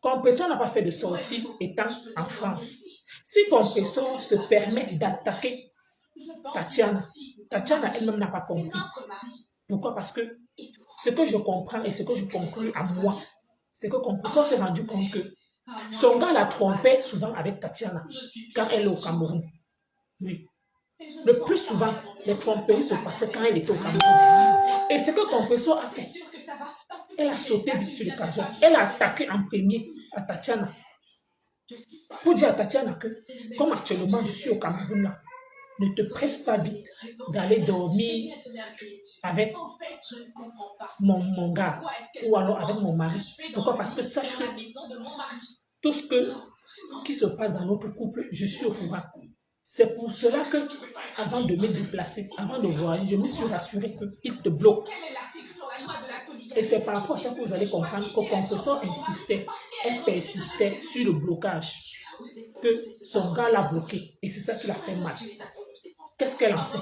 Compressor n'a pas fait de sortie étant en France. Si Compressor se permet d'attaquer Tatiana, Tatiana elle-même n'a pas compris. Pourquoi? Parce que ce que je comprends et ce que je conclus à moi, c'est que Compressor s'est rendu compte que son gars la trompait souvent avec Tatiana quand elle est au Cameroun. Oui. Le plus souvent, les tromperies se passaient quand elle était au Cameroun. Et ce que Compressor a fait, elle a sauté vite sur l'occasion. Elle a attaqué en premier à Tatiana. Pour dire à Tatiana que, comme actuellement je suis au Cameroun là, ne te presse pas vite d'aller dormir avec mon gars ou alors avec mon mari. Pourquoi? Parce que sache que tout ce qui se passe dans notre couple, je suis au courant. C'est pour cela que, avant de me déplacer, avant de voyager, je me suis rassurée qu'il te bloque. Et c'est par rapport à ça que vous allez comprendre que Compressor insistait, elle persistait sur le blocage, que son gars l'a bloqué. Et c'est ça qui l'a fait mal. Qu'est-ce qu'elle en sait?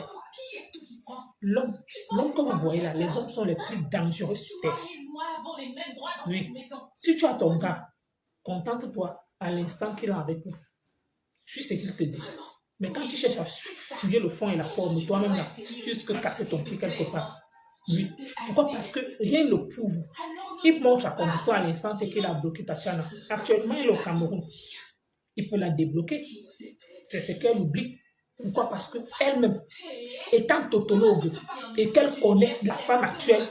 L'homme que vous voyez là, les hommes sont les plus dangereux sur terre. Oui. Si tu as ton gars, contente-toi à l'instant qu'il est avec nous. Suis ce qu'il te dit. Mais quand tu cherches à fouiller le fond et la forme, toi-même là, tu risques de casser ton pied quelque part. Oui. Pourquoi? Parce que rien ne le prouve. Il montre à Compressor à l'instant qu'il a bloqué Tatiana. Actuellement, il est au Cameroun. Il peut la débloquer. C'est ce qu'elle oublie. Pourquoi? Parce qu'elle-même, étant tautologue et qu'elle connaît la femme actuelle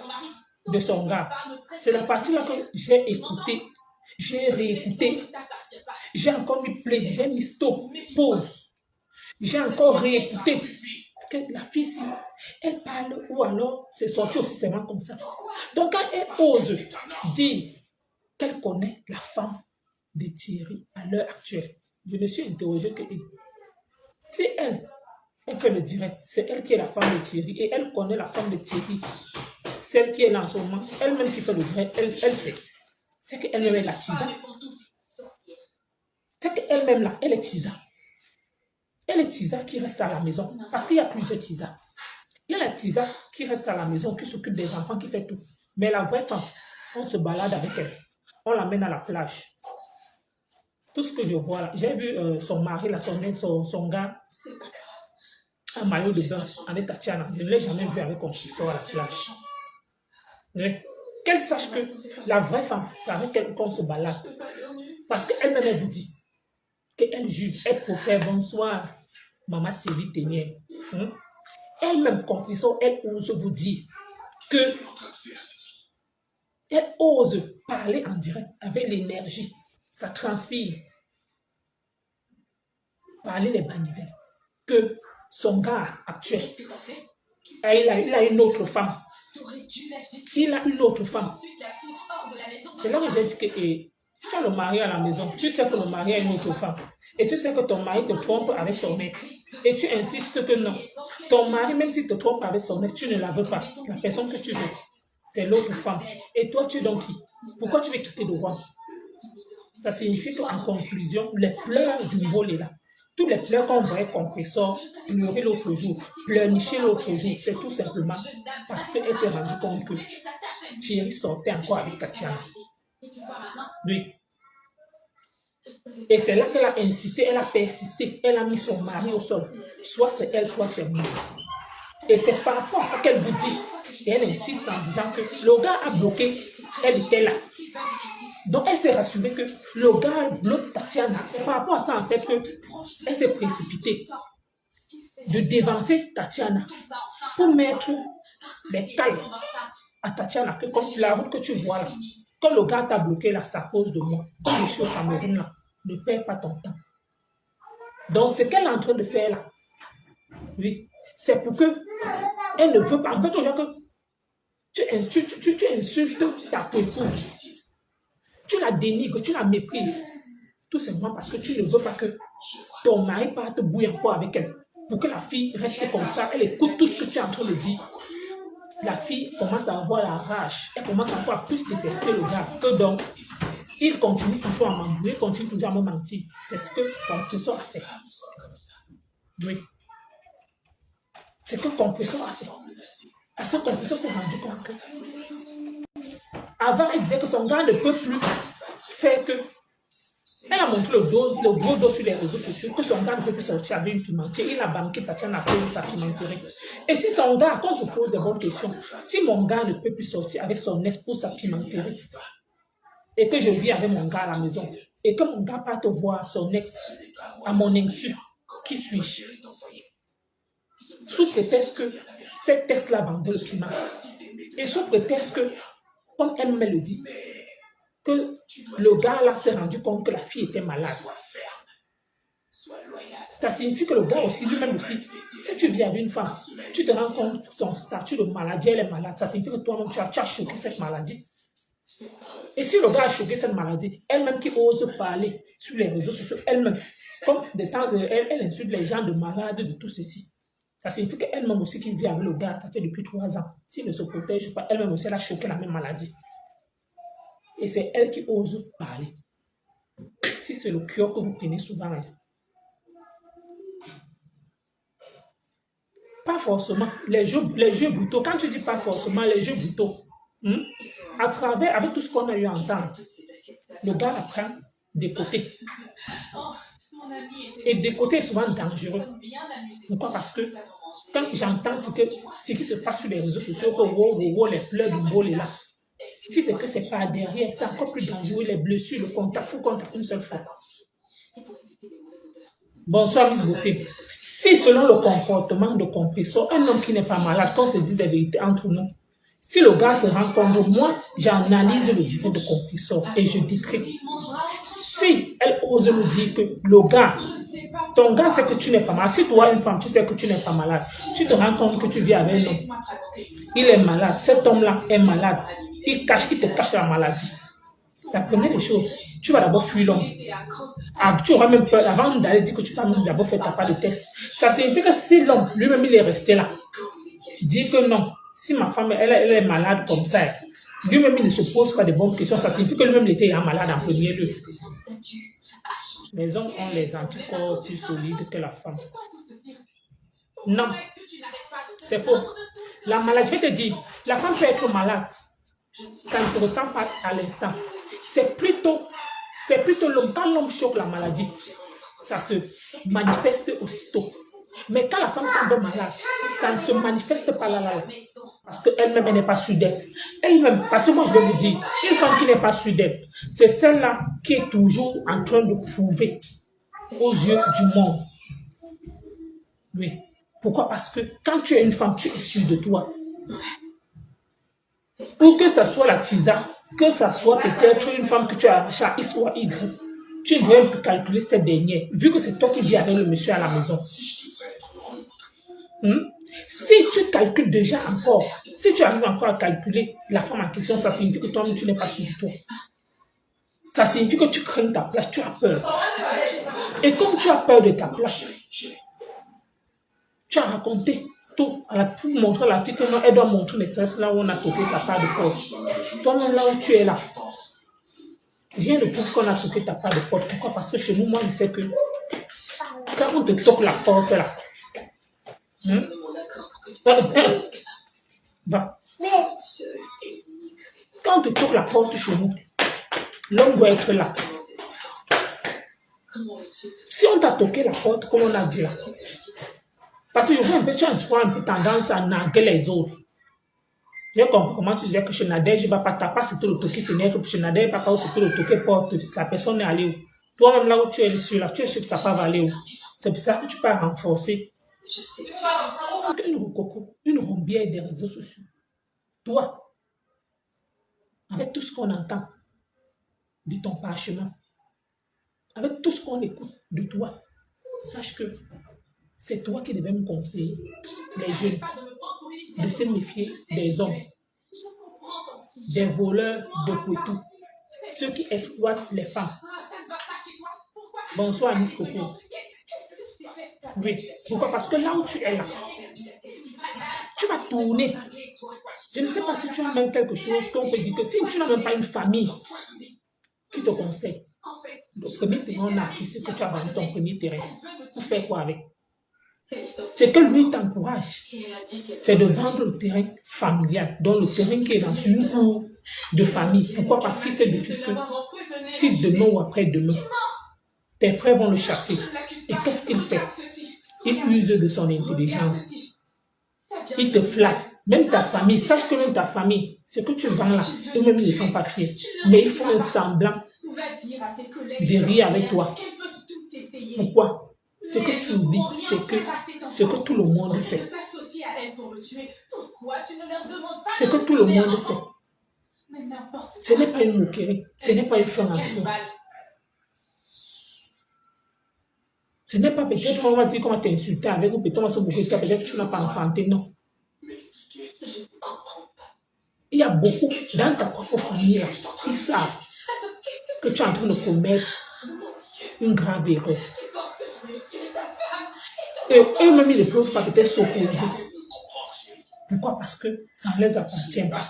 de son gars, c'est la partie là que j'ai écouté, j'ai réécouté, j'ai encore mis play, j'ai mis stop, pause, j'ai encore réécouté. Que la fille, si elle parle ou alors c'est sorti aussi seulement comme ça. Donc quand elle ose dire qu'elle connaît la femme de Thierry à l'heure actuelle, je me suis interrogé que si elle fait le direct, c'est elle qui est la femme de Thierry et elle connaît la femme de Thierry, celle qui est là en ce moment, elle-même qui fait le direct, elle sait. C'est qu'elle-même est la tisa. C'est qu'elle-même là, elle est tisa. Elle est tisa qui reste à la maison parce qu'il y a plusieurs tisas. Il y a la tisa qui reste à la maison, qui s'occupe des enfants, qui fait tout. Mais la vraie femme, on se balade avec elle. On l'amène à la plage. Tout ce que je vois là, j'ai vu son mari, là, son gars, en maillot de bain avec Tatiana. Je ne l'ai jamais vu avec Compressor à la plage. Mais qu'elle sache que la vraie femme, c'est avec elle qu'on se balade. Parce qu'elle-même, elle vous dit qu'elle juge, elle préfère bonsoir, maman Sylvie Ténière. Elle-même, Compressor, elle ose vous dire que elle ose parler en direct avec l'énergie. Ça transpire. Parler les manivelles. Que son gars actuel, il a une autre femme. Il a une autre femme. C'est là que j'ai dit que tu as le mari à la maison. Tu sais que le mari a une autre femme. Et tu sais que ton mari te trompe avec son ex. Et tu insistes que non. Ton mari, même s'il te trompe avec son ex, tu ne la veux pas. La personne que tu veux, c'est l'autre femme. Et toi, tu es donc qui? Pourquoi tu veux quitter le roi? Ça signifie qu'en conclusion, les pleurs du Mbol est là. Tous les pleurs qu'on voyait Compressor pleurer l'autre jour, pleurnicher l'autre jour, c'est tout simplement parce qu'elle s'est rendue compte que Thierry sortait encore avec Tatiana. Oui. Et c'est là qu'elle a insisté, elle a persisté, elle a mis son mari au sol. Soit c'est elle, soit c'est moi. Et c'est par rapport à ça qu'elle vous dit. Et elle insiste en disant que le gars a bloqué, elle était là. Donc elle s'est rassurée que le gars bloque Tatiana. Et par rapport à ça, en fait, elle s'est précipitée de dévancer Tatiana pour mettre des calmes à Tatiana, que comme la route que tu vois là, comme le gars t'a bloqué là, c'est à cause de moi. Comme je suis au Cameroun là, ne perds pas ton temps. Donc ce qu'elle est en train de faire là, oui, c'est pour que elle ne veut pas. En fait, que tu insultes ta épouse. Tu la dénigres, tu la méprises. Tout simplement parce que tu ne veux pas que ton mari parte bouillir encore avec elle. Pour que la fille reste comme ça, elle écoute tout ce que tu es en train de dire. La fille commence à avoir la rage. Elle commence encore à plus détester le gars. Que donc, il continue toujours à m'embrouiller, il continue toujours à me mentir. C'est ce que Compressor a fait. Oui. C'est ce que Compressor a fait. À ce Compressor s'est rendu compte que avant, elle disait que son gars ne peut plus fait que elle a montré le gros dos sur les réseaux sociaux que son gars ne peut plus sortir avec une pimentière. Il a banqué Tatiana à cause de sa pimenterie. Et si son gars, quand on se pose des bonnes questions, si mon gars ne peut plus sortir avec son ex pour sa pimenterie, et que je vis avec mon gars à la maison, et que mon gars parte voir son ex à mon insu, qui suis-je? Sous prétexte que cette ex-là vendait le piment. Et sous prétexte que, comme elle me le dit, que le gars là s'est rendu compte que la fille était malade. Ça signifie que le gars aussi, lui-même aussi, si tu vis avec une femme, tu te rends compte de son statut de maladie, elle est malade, ça signifie que toi-même tu as choqué cette maladie. Et si le gars a choqué cette maladie, elle-même qui ose parler sur les réseaux sociaux, elle-même, comme des temps, elle insulte les gens de malades, de tout ceci. Ça signifie qu'elle-même aussi qui vit avec le gars, ça fait depuis 3 ans. S'il ne se protège pas, elle-même aussi, elle a choqué la même maladie. Et c'est elle qui ose parler. Si c'est le cœur que vous prenez souvent, pas forcément les jeux brutaux. Quand tu dis pas forcément les jeux brutaux, à travers, avec tout ce qu'on a eu à entendre, le gars apprend des côtés. Et des côtés souvent dangereux. Pourquoi? Parce que quand j'entends ce qui se passe sur les réseaux sociaux, que les pleurs du bol est là. Si c'est que c'est pas derrière, c'est encore plus dangereux. Les blessures, le contact, faut contact une seule fois. Bonsoir, Miss Beauté. Si selon le comportement de compresseur, un homme qui n'est pas malade, qu'on se dit des vérités entre nous, si le gars se rend compte, moi, j'analyse le degré de compresseur et je décris. Si elle ose nous dire que le gars, ton gars sait que tu n'es pas malade, si toi, une femme, tu sais que tu n'es pas malade, tu te rends compte que tu vis avec un homme, il est malade, cet homme-là est malade, il te cache la maladie. La première des choses, tu vas d'abord fuir l'homme. Tu auras même peur, avant d'aller dire que tu vas même d'abord faire ta part de test. Ça signifie que si l'homme, lui-même, il est resté là, dit que non, si ma femme, elle est malade comme ça, lui-même, il ne se pose pas de bonnes questions, ça signifie que lui-même, il était malade en premier lieu. Les hommes ont les anticorps plus solides que la femme. Non, c'est faux. La maladie, je vais te dire, la femme peut être malade. Ça ne se ressent pas à l'instant. C'est plutôt l'homme. Quand l'homme choque la maladie, ça se manifeste aussitôt. Mais quand la femme tombe malade, ça ne se manifeste pas là. Parce qu'elle-même, elle n'est pas sûre d'elle. Elle-même, parce que moi, je vais vous dire, une femme qui n'est pas sûre d'elle, c'est celle-là qui est toujours en train de prouver aux yeux du monde. Oui. Pourquoi? Parce que quand tu es une femme, tu es sûre de toi. Ou que ce soit la tisa, que ce soit peut-être une femme que tu as arrachée à X ou à Y, tu ne dois même plus calculer cette dernière, vu que c'est toi qui vis avec le monsieur à la maison. Si tu calcules déjà encore, si tu arrives encore à calculer la femme en question, ça signifie que toi-même tu n'es pas sûr de toi. Ça signifie que tu crains ta place, tu as peur. Et comme tu as peur de ta place, tu as raconté tout pour montrer à la fille que non, elle doit montrer les stress là où on a toqué sa part de porte. Toi-même là où tu es là, rien ne prouve qu'on a toqué ta part de porte. Pourquoi? Parce que chez nous, moi, je sais que quand on te toque la porte là, va. Quand on te toque la porte chez nous, l'homme doit être là. Si on t'a toqué la porte, comme on a dit là, parce que je vois un peu, tu as un peu tendance à narguer les autres. J'ai compris comment tu disais que chez Nader, je ne vais pas taper, c'était le toqué fenêtre, chez Nader, papa, c'était le toqué porte, la personne est allée où? Toi-même là où tu es sûr, là, tu es sûr que ta part va aller où? C'est pour ça que tu peux renforcer. Une rombière des réseaux sociaux. Toi, avec tout ce qu'on entend de ton parchemin, avec tout ce qu'on écoute de toi, sache que c'est toi qui devais me conseiller, les jeunes, de se méfier des hommes, des voleurs de Poitou, ceux qui exploitent les femmes. Bonsoir, Miss Coco. Oui, pourquoi? Parce que là où tu es là, tu vas tourner. Je ne sais pas si tu as même quelque chose qu'on peut dire que si tu n'as même pas une famille qui te conseille, le premier terrain, on a appris ce que tu as vendu ton premier terrain. Pour faire quoi avec? C'est que lui t'encourage, c'est de vendre le terrain familial, donc le terrain qui est dans une cour de famille. Pourquoi? Parce qu'il sait de fils que Si demain ou après-demain, tes frères vont le chasser, et qu'est-ce qu'il fait? Il use de son intelligence. Il te flatte. Même ta famille, sache que même ta famille, ce que tu vends là, eux-mêmes ils ne sont pas fiers. Mais ils font un semblant de rire avec toi. Pourquoi? Ce que tu oublies, c'est que ce que tout le monde sait. Ce que tout le monde sait. Ce n'est pas une moquerie, ce n'est pas une fin en soi. Ce n'est pas peut-être qu'on va dire qu'on va t'insulter avec ou peut-être on va se moquer de toi, peut-être que tu n'as pas enfanté, non. Il y a beaucoup dans ta propre famille, là, ils savent que tu es en train de commettre une grave erreur. Et eux-mêmes, ils ne peuvent pas peut-être s'opposer. Pourquoi? Parce que ça ne les appartient pas.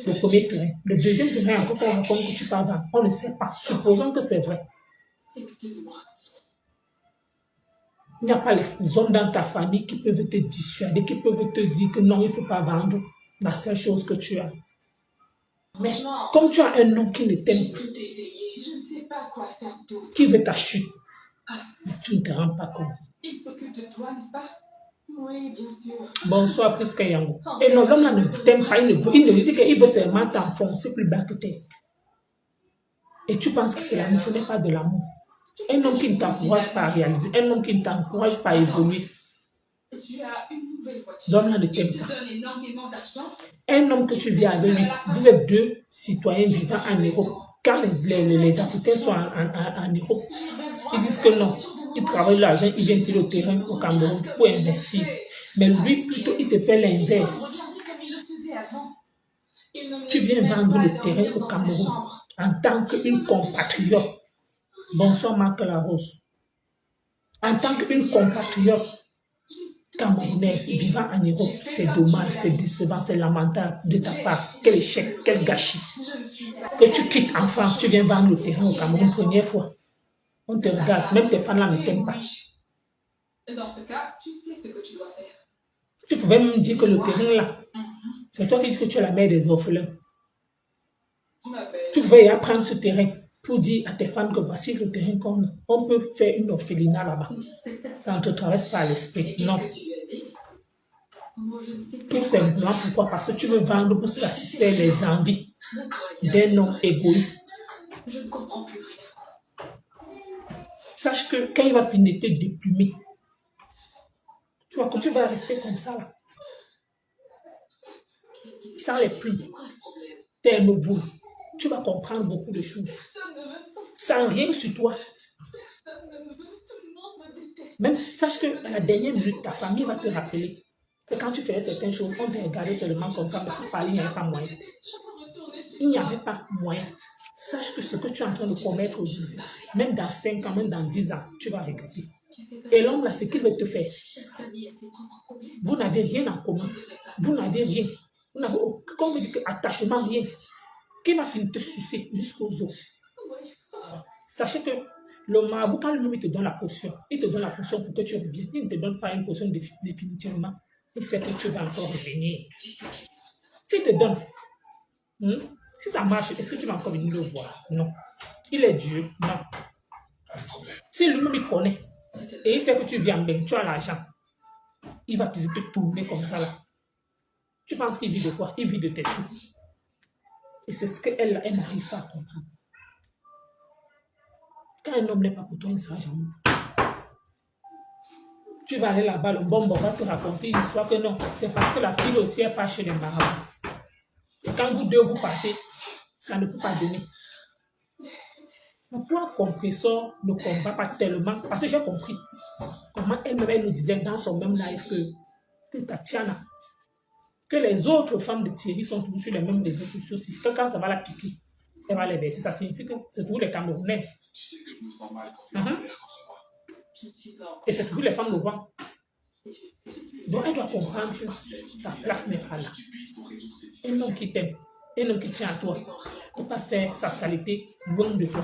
Le premier terrain. Le deuxième terrain, encore qu'on raconte que tu parles dans, on ne sait pas. Supposons que c'est vrai. Il n'y a pas les hommes dans ta famille qui peuvent te dissuader, qui peuvent te dire que non, il ne faut pas vendre la seule chose que tu as. Mais comme tu as un homme qui ne t'aime plus, qui veut ta chute, tu ne te rends pas compte. Il s'occupe de toi, n'est-ce pas? Oui, bien sûr. Bonsoir, Prisca Yango. Et non, l'homme là ne t'aime pas, il ne dit qu'il veut seulement t'enfoncer plus bas que t'es. Et tu penses que c'est l'amour, ce n'est pas de l'amour. Un homme qui ne t'encourage pas à réaliser, un homme qui ne t'encourage pas à évoluer. L'homme là ne t'aime pas. Un homme que tu vis avec lui, vous êtes deux citoyens vivant en Europe. Quand les Africains sont en Europe, ils disent que non. Il travaille l'argent, il vient payer le terrain au Cameroun pour investir. Mais lui, plutôt, il te fait l'inverse. Tu viens vendre le terrain au Cameroun en tant qu'une compatriote. Bonsoir, Marc Larose. En tant qu'une compatriote camerounaise vivant en Europe, c'est dommage, c'est décevant, c'est lamentable de ta part. Quel échec, quel gâchis. Que tu quittes en France, tu viens vendre le terrain au Cameroun première fois. On te regarde, même tes fans là ne t'aiment pas. Dans ce cas, tu sais ce que tu dois faire. Tu pouvais même dire que le terrain là, c'est toi qui dis que tu es la mère des orphelins. Tu pouvais y prendre ce terrain pour dire à tes fans que voici le terrain qu'on a. On peut faire une orphelinat là-bas. Ça ne te traverse pas à l'esprit. Non. Tout simplement pourquoi? Parce que tu veux vendre pour satisfaire les envies d'un homme égoïste. Je ne comprends plus rien. Sache que quand il va finir de te déplumer, tu vois, quand tu vas rester comme ça, là, sans les plumes, t'aimes-vous, tu vas comprendre beaucoup de choses. Sans rien sur toi. Même, sache que à la dernière minute, ta famille va te rappeler que quand tu faisais certaines choses, on te regardait seulement comme ça, mais pour parler, il n'y avait pas moyen. Il n'y avait pas moyen. Sache que ce que tu es en train de commettre aujourd'hui, même dans 5 ans, même dans 10 ans, tu vas regretter. Et l'homme là, ce qu'il veut te faire, vous n'avez rien en commun. Vous n'avez rien. Vous n'avez aucun attachement, rien. Qui va finir te sucer jusqu'aux os. Sachez que le marabout, quand lui-même il te donne la potion, il te donne la potion pour que tu reviennes. Il ne te donne pas une potion définitivement. Il sait que tu vas encore revenir. S'il te donne, si ça marche, est-ce que tu vas encore venir le voir? Non. Il est Dieu? Non. Si lui-même il connaît, et il sait que tu viens bien, tu as l'argent, il va toujours te tourner comme ça là. Tu penses qu'il vit de quoi? Il vit de tes sous. Et c'est ce qu'elle n'arrive pas à comprendre. Quand un homme n'est pas pour toi, il ne sera jamais. Tu vas aller là-bas, le bonbon va te raconter une histoire que non, c'est parce que la fille aussi est pas chez les marabouts. Et quand vous deux vous partez, ça ne peut pas donner. Pourquoi Compressor ne combat pas tellement? Parce que j'ai compris comment elle nous disait dans son même live que Tatiana, que les autres femmes de Thierry sont toujours sur les mêmes réseaux sociaux. Si quelqu'un ça va la piquer, elle va les verser. Ça signifie que c'est toujours les Camerounaises. Et c'est toujours les femmes noirs. Donc elle doit comprendre que sa place n'est pas là. Un homme qui t'aime, un homme qui tient à toi, ne peut pas faire sa saleté loin de toi.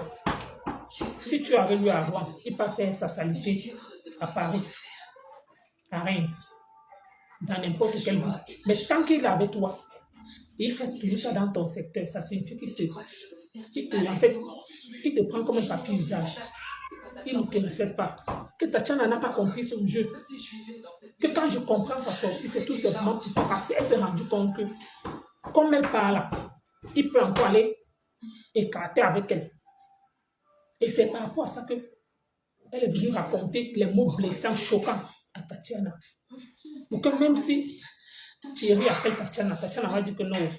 Si tu avais lui à Rouen, il ne peut pas faire sa saleté à Paris, à Reims, dans n'importe quel bout. Mais tant qu'il est avec toi, il fait toujours ça dans ton secteur, ça signifie qu'il te En fait, il te prend comme un papier usage. Il ne te respecte pas. Que Tatiana n'a pas compris son jeu. Que quand je comprends sa sortie, c'est tout simplement parce qu'elle s'est rendue compte que, comme elle parle, il peut encore aller écarter avec elle. Et c'est par rapport à ça qu'elle est venue raconter les mots blessants, choquants à Tatiana. Pour que même si Thierry appelle Tatiana, Tatiana va dire que non,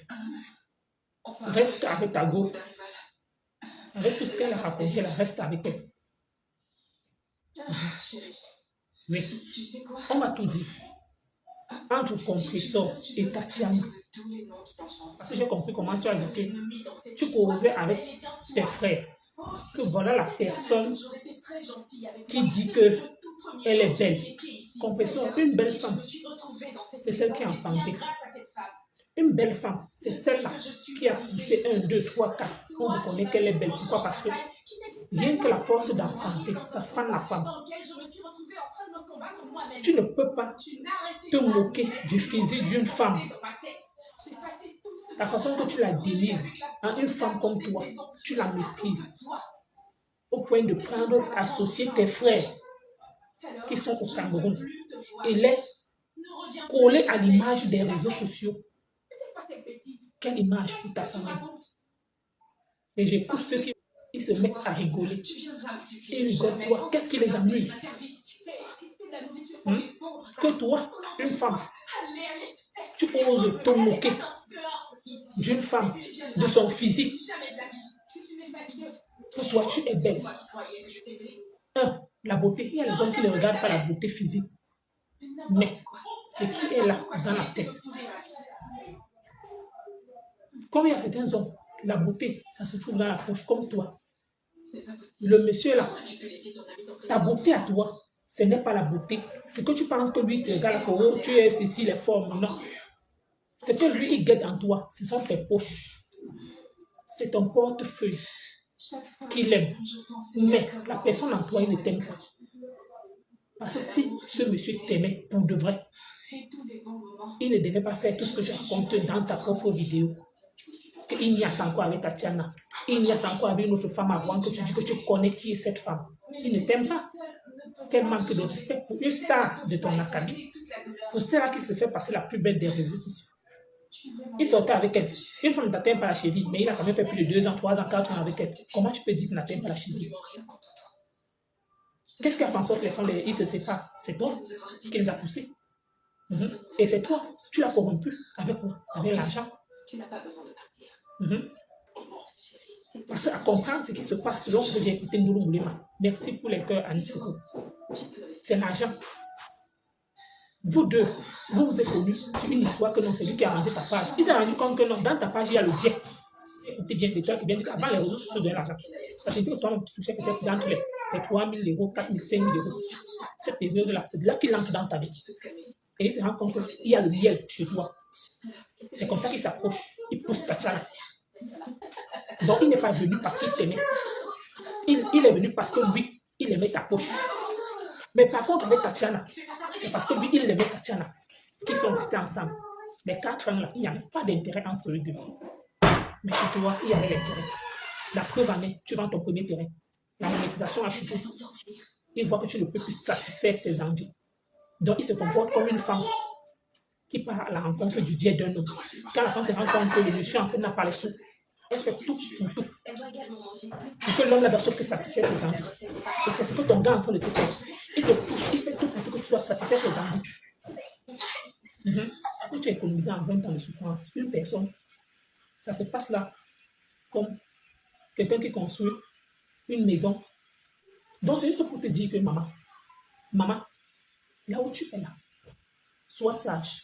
reste avec ta go. Avec tout ce qu'elle a raconté, elle reste avec elle. Oui, on m'a tout dit. Entre compresseur et Tatiana. Parce que j'ai compris comment tu as dit que tu causais avec tes frères. Que voilà la personne qui dit que elle est belle. Compresseur, une belle femme, c'est celle qui a enfanté. Une belle femme, c'est celle-là qui a poussé 1, 2, 3, 4. On reconnaît qu'elle est belle. Pourquoi? Parce que rien que la force d'enfanter, ça fane la femme. Tu ne peux pas te moquer du physique d'une femme. La façon que tu la délivres à une femme comme toi, tu la méprises. Au point de prendre, associer tes frères qui sont au Cameroun et les coller à l'image des réseaux sociaux. Quelle image pour ta famille? Et j'écoute ceux qui ils se mettent à rigoler. Ils rigolent quoi? Qu'est-ce qui les amuse? Que toi, une femme, tu oses te moquer d'une femme, de son physique. Pour toi, tu es belle. La beauté. Il y a les hommes qui ne regardent pas la beauté physique. Mais ce qui est là, dans la tête. Comme il y a certains hommes, la beauté, ça se trouve dans la poche, comme toi. Le monsieur là, ta beauté à toi, ce n'est pas la beauté. C'est que tu penses que lui te regarde, que tu es ceci, les formes. Non. Ce que lui, il guette en toi, ce sont tes poches. C'est ton portefeuille qu'il aime. Mais la personne en toi, il ne t'aime pas. Parce que si ce monsieur t'aimait pour de vrai, il ne devait pas faire tout ce que je raconte dans ta propre vidéo. Il n'y a sans quoi avec Tatiana. Il n'y a sans quoi avec une autre femme avant que tu dis que tu connais qui est cette femme. Il ne t'aime pas. Quel manque de respect pour une star de ton académie. Pour celle qui se fait passer la plus belle des réseaux sociaux. Il sortait avec elle. Une femme ne t'atteint pas la cheville, mais il a quand même fait plus de 2 ans, 3 ans, 4 ans avec elle. Comment tu peux dire qu'il n'atteint pas la cheville? Qu'est-ce qui a fait en sorte que les femmes, ils se séparent? C'est toi qui les as poussés. Et c'est toi, tu l'as corrompu. Avec quoi? Avec l'argent. Tu n'as pas besoin de partir. Parce qu'à comprendre ce qui se passe selon ce que j'ai écouté Ndoulou Moulema. Merci pour les cœurs, Anis Koko. C'est l'argent. Vous deux, vous vous êtes connus sur une histoire que non, c'est lui qui a arrangé ta page. Il s'est rendu compte que non, dans ta page, il y a le jet. Écoutez bien, les gens qui viennent dire qu'avant les réseaux sociaux de l'argent. Ça signifie que toi, tu touchais peut-être dans les 3 000 euros, 4 000, 5 000 euros. Cette période-là, c'est là qu'il entre dans ta vie. Et il se rend compte qu'il y a le miel chez toi. C'est comme ça qu'il s'approche. Il pousse Tatiana. Donc, il n'est pas venu parce qu'il t'aimait. Il est venu parce que lui, il aimait ta poche. Mais par contre, avec Tatiana, c'est parce que lui, il aimait Tatiana, qui sont restés ensemble. Les 4 ans là, il n'y avait pas d'intérêt entre eux deux. Mais chez toi, il y avait l'intérêt. La preuve en est, tu vends ton premier terrain. La monétisation a chuté. Il voit que tu ne peux plus satisfaire ses envies. Donc, il se comporte comme une femme qui part à la rencontre du dieu d'un homme. Quand la femme se rend compte que le monsieur en fait n'a pas les sous, elle fait tout pour tout. Pour que l'homme là-bas sauf que satisfaire ses envies. Et c'est ce que ton gars est en train de te faire. Il te pousse, il fait tout pour que tu dois satisfaire ses envies. Après, tu as économisé en 20 ans de souffrance. Une personne, ça se passe là comme quelqu'un qui construit une maison. Donc, c'est juste pour te dire que maman, là où tu es là, sois sage.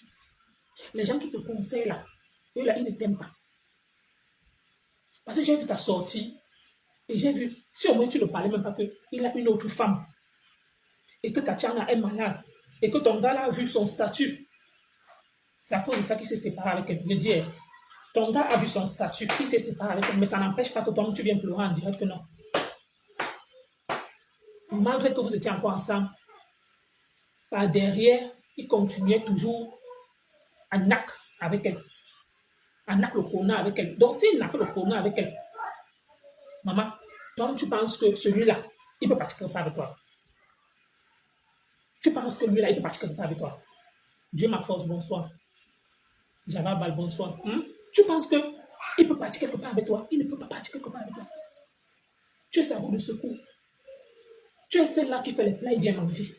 Les gens qui te conseillent là, eux là, ils ne t'aiment pas. Parce que j'ai vu ta sortie et j'ai vu, si au moins tu ne parlais même pas qu'il a une autre femme et que Tatiana est malade et que ton gars là a vu son statut, c'est à cause de ça qu'il s'est séparé avec elle. Je veux dire, ton gars a vu son statut, il s'est séparé avec elle, mais ça n'empêche pas que toi, tu viens pleurer en direct que non. Malgré que vous étiez encore ensemble, par derrière, il continuait toujours à nac avec elle. À nac le corona avec elle. Donc, s'il nac le corona avec elle, Maman, toi, tu penses que celui-là, il peut partir quelque part avec toi. Tu penses que lui-là, il peut partir quelque part avec toi. Dieu ma force, bonsoir. Java Bal, bonsoir. Tu penses que il peut partir quelque part avec toi. Il ne peut pas partir quelque part avec toi. Tu es sa roue de secours. Tu es celle-là qui fait les plats et vient manger.